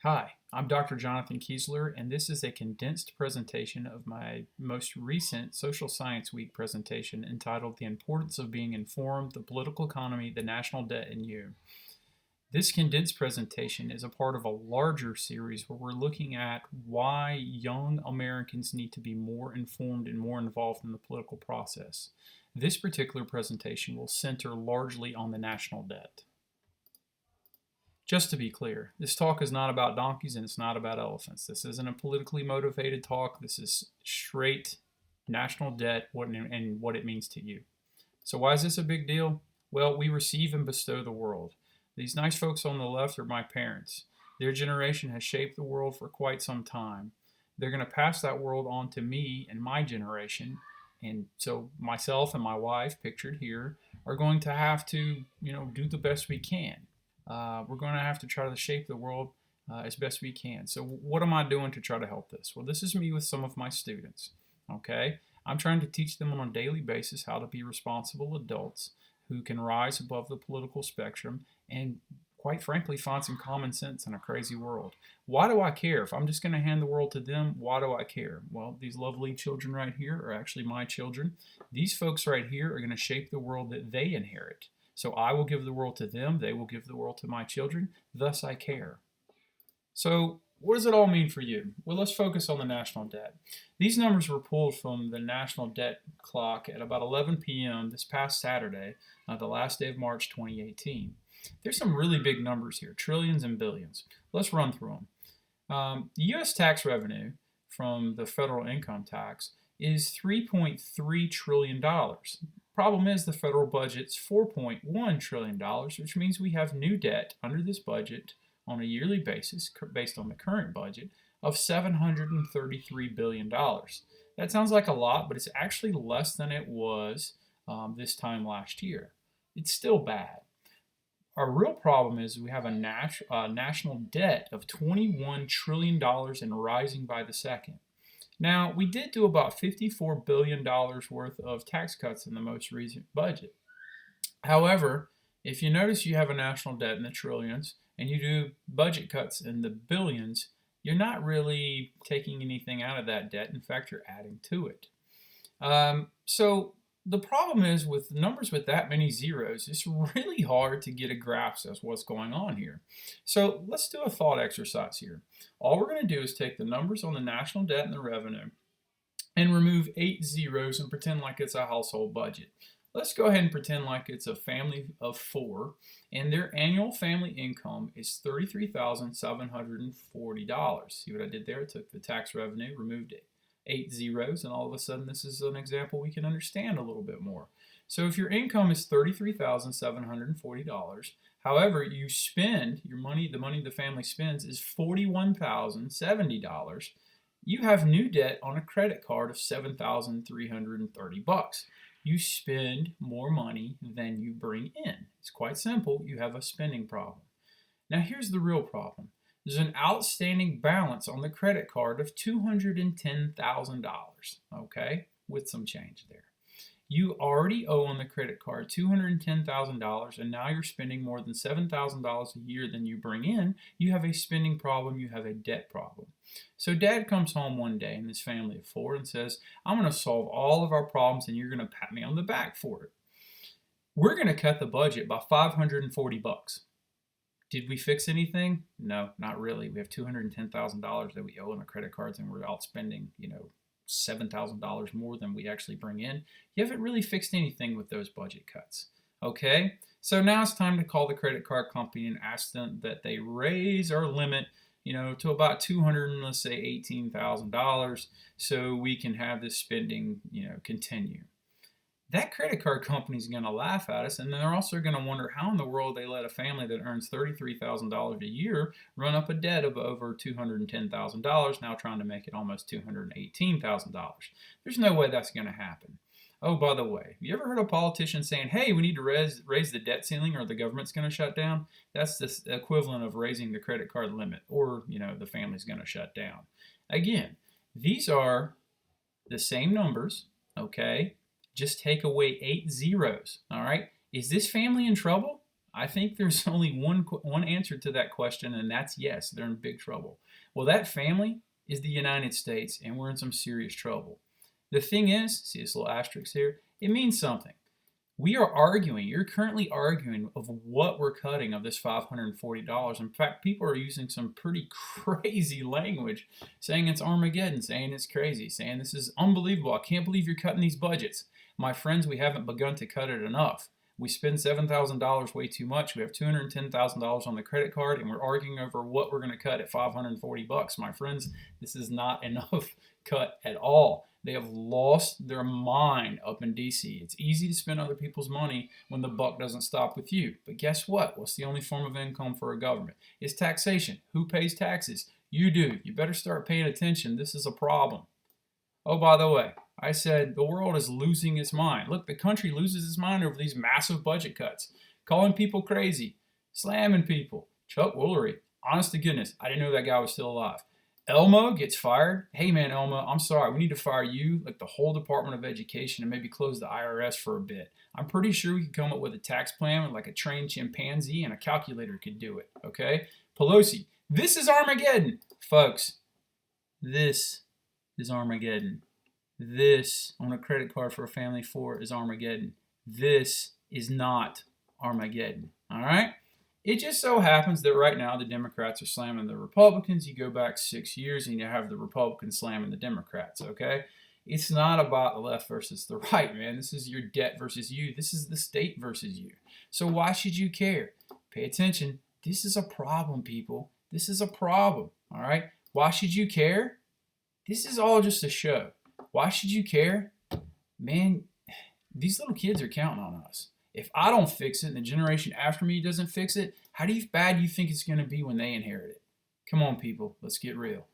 Hi, I'm Dr. Jonathan Kiesler, and this is a condensed presentation of my most recent Social Science Week presentation entitled The Importance of Being Informed, the Political Economy, the National Debt, and You. This condensed presentation is a part of a larger series where we're looking at why young Americans need to be more informed and more involved in the political process. This particular presentation will center largely on the national debt. Just to be clear, this talk is not about donkeys and it's not about elephants. This isn't a politically motivated talk. This is straight national debt and what it means to you. So why is this a big deal? Well, we receive and bestow the world. These nice folks on the left are my parents. Their generation has shaped the world for quite some time. They're going to pass that world on to me and my generation. And so myself and my wife, pictured here, are going to have to, do the best we can. We're going to have to try to shape the world as best we can. So what am I doing to try to help this? Well, this is me with some of my students, okay? I'm trying to teach them on a daily basis how to be responsible adults who can rise above the political spectrum and, quite frankly, find some common sense in a crazy world. Why do I care? If I'm just going to hand the world to them, why do I care? Well, these lovely children right here are actually my children. These folks right here are going to shape the world that they inherit. So I will give the world to them, they will give the world to my children, thus I care. So what does it all mean for you? Well, let's focus on the national debt. These numbers were pulled from the national debt clock at about 11 p.m. this past Saturday, the last day of March 2018. There's some really big numbers here, trillions and billions. Let's run through them. The U.S. tax revenue from the federal income tax is $3.3 trillion. Problem is the federal budget's $4.1 trillion, which means we have new debt under this budget on a yearly basis, based on the current budget, of $733 billion. That sounds like a lot, but it's actually less than it was this time last year. It's still bad. Our real problem is we have a national debt of $21 trillion and rising by the second. Now, we did do about $54 billion worth of tax cuts in the most recent budget. However, if you notice you have a national debt in the trillions and you do budget cuts in the billions, you're not really taking anything out of that debt. In fact, you're adding to it. So the problem is with numbers with that many zeros, it's really hard to get a grasp as what's going on here. So let's do a thought exercise here. All we're going to do is take the numbers on the national debt and the revenue and remove 8 zeros and pretend like it's a household budget. Let's go ahead and pretend like it's a family of 4 and their annual family income is $33,740. See what I did there? I took the tax revenue, removed 8 zeros, and all of a sudden this is an example we can understand a little bit more. So if your income is $33,740, however, you spend your money, the money the family spends is $41,070, you have new debt on a credit card of $7,330. You spend more money than you bring in. It's quite simple. You have a spending problem. Now here's the real problem. There's an outstanding balance on the credit card of $210,000, okay, with some change there. You already owe on the credit card $210,000, and now you're spending more than $7,000 a year than you bring in. You have a spending problem. You have a debt problem. So Dad comes home one day in his family of 4 and says, I'm going to solve all of our problems, and you're going to pat me on the back for it. We're going to cut the budget by $540. Did we fix anything? No, not really. We have $210,000 that we owe on the credit cards, and we're outspending, $7,000 more than we actually bring in. You haven't really fixed anything with those budget cuts. Okay, so now it's time to call the credit card company and ask them that they raise our limit, to about let's say $18,000, so we can have this spending, continue. That credit card company is going to laugh at us, and they're also going to wonder how in the world they let a family that earns $33,000 a year run up a debt of over $210,000, now trying to make it almost $218,000. There's no way that's going to happen. Oh, by the way, you ever heard a politician saying, hey, we need to raise the debt ceiling or the government's going to shut down? That's the equivalent of raising the credit card limit, or, the family's going to shut down. Again, these are the same numbers, okay? Just take away 8 zeros, all right? Is this family in trouble? I think there's only one answer to that question, and that's yes, they're in big trouble. Well, that family is the United States, and we're in some serious trouble. The thing is, see this little asterisk here? It means something. We are arguing, you're currently arguing of what we're cutting of this $540. In fact, people are using some pretty crazy language, saying it's Armageddon, saying it's crazy, saying this is unbelievable. I can't believe you're cutting these budgets. My friends, we haven't begun to cut it enough. We spend $7,000 way too much. We have $210,000 on the credit card, and we're arguing over what we're going to cut at $540. My friends, this is not enough cut at all. They have lost their mind up in DC. It's easy to spend other people's money when the buck doesn't stop with you. But guess what? What's the only form of income for a government? It's taxation. Who pays taxes? You do. You better start paying attention. This is a problem. Oh, by the way, I said the world is losing its mind. Look, the country loses its mind over these massive budget cuts, calling people crazy, slamming people. Chuck Woolery, honest to goodness, I didn't know that guy was still alive. Elmo gets fired. Hey man, Elmo, I'm sorry. We need to fire you, like the whole Department of Education, and maybe close the IRS for a bit. I'm pretty sure we could come up with a tax plan with like a trained chimpanzee and a calculator could do it, okay? Pelosi, this is Armageddon. Folks, this is Armageddon. This on a credit card for a family of 4 is Armageddon. This is not Armageddon, all right? It just so happens that right now the Democrats are slamming the Republicans. You go back 6 years and you have the Republicans slamming the Democrats, okay? It's not about the left versus the right, man. This is your debt versus you. This is the state versus you. So why should you care? Pay attention. This is a problem, people. This is a problem, all right? Why should you care? This is all just a show. Why should you care? Man, these little kids are counting on us. If I don't fix it and the generation after me doesn't fix it, how bad do you think it's going to be when they inherit it? Come on, people. Let's get real.